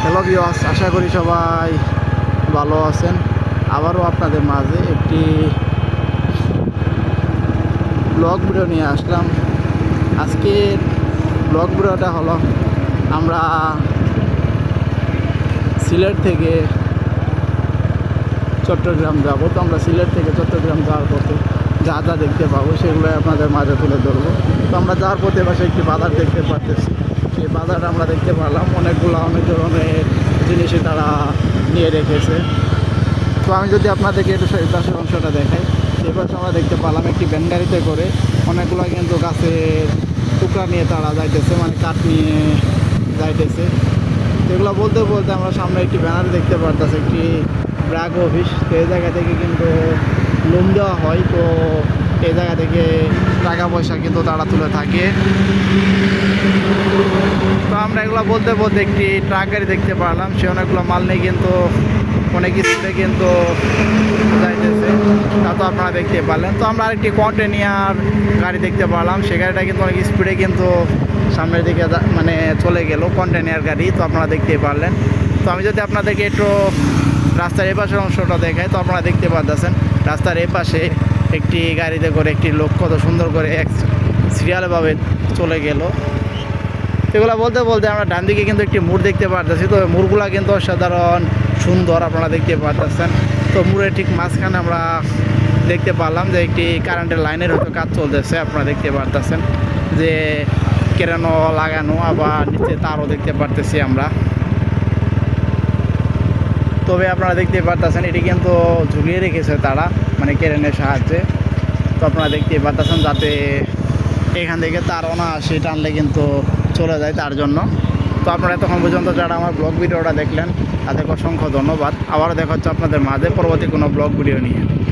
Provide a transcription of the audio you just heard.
Hello viewers, আশা করি সবাই ভালো আছেন। আবারও আপনাদের মাঝে একটি ব্লগ ভিডিও নিয়ে আসলাম। আজকের ব্লগ ভিডিওটা হলো আমরা সিলেট থেকে চট্টগ্রাম যাব। তো আমরা সিলেট থেকে চট্টগ্রাম যাওয়ার পথে যা যা দেখতে পাবো সেগুলো আপনাদের মাঝে তুলে ধরবো। তো আমরা যাওয়ার পথে পাশে একটি বাজার দেখতে পারতেছি। সেই বাজার আমরা দেখতে পারলাম অনেক ধরনের জিনিসই তারা নিয়ে রেখেছে। তো আমি যদি আপনাদেরকে একটু সেই পাশের অংশটা দেখাই, সেই পাশে আমরা দেখতে পেলাম একটি ভ্যান গাড়িতে করে অনেকগুলো কিন্তু গাছের টুকরা নিয়ে তারা যাইতেছে, মানে কাঠ নিয়ে যাইতেছে। এগুলো বলতে বলতে আমরা সামনে একটি ব্যানার দেখতে পারতেছি, একটি ব্র্যাক অফিস। তো এই জায়গা থেকে কিন্তু লোন দেওয়া হয়। তো এই জায়গা থেকে টাকা পয়সা কিন্তু তারা তুলে থাকে। তো আমরা এগুলো বলতে বলতে একটি ট্রাক গাড়ি দেখতে পারলাম, সে অনেকগুলো মাল নিয়ে কিন্তু অনেক স্পিডে কিন্তু যাইতেছে, তা তো আপনারা দেখতে পারলেন। তো আমরা আরেকটি কন্টেনার গাড়ি দেখতে পারলাম, সে গাড়িটা কিন্তু অনেক স্পিডে কিন্তু সামনের দিকে মানে চলে গেল, কন্টেনার গাড়ি। তো আপনারা দেখতে পারলেন। তো আমি যদি আপনাদেরকে একটু রাস্তার এপাশের অংশটা দেখাই, তো আপনারা দেখতে পাচ্ছেন রাস্তার এপাশে একটি গাড়িতে করে একটি লোক কত সুন্দর করে এক সিরিয়ালভাবে চলে গেল। এগুলো বলতে বলতে আমরা ডান দিকে কিন্তু একটি মোড় দেখতে পারতেছি। তো মোড়গুলো কিন্তু অসাধারণ সুন্দর, আপনারা দেখতে পারতেছেন। তো মোড়ের ঠিক মাঝখানে আমরা দেখতে পারলাম যে একটি কারেন্টের লাইনের হয়তো কাজ চলতেছে। আপনারা দেখতে পারতেছেন যে কেরানো লাগানো, আবার নিচে তারও দেখতে পারতেছি আমরা। তবে আপনারা দেখতে পারতেছেন এটি কিন্তু ঝুলিয়ে রেখেছে তারা, মানে কেরেনের সাহায্যে। তো আপনারা দেখতে পারতেছেন যাতে এখান থেকে তারও না আসে, টানলে কিন্তু চলে যায় তার জন্য। তো আপনারা এতক্ষণ পর্যন্ত যারা আমার ব্লগ ভিডিওটা দেখলেন তাদেরকে অসংখ্য ধন্যবাদ। আবারও দেখা হচ্ছে আপনাদের মাঝে পরবর্তী কোনো ব্লগ ভিডিও নিয়ে।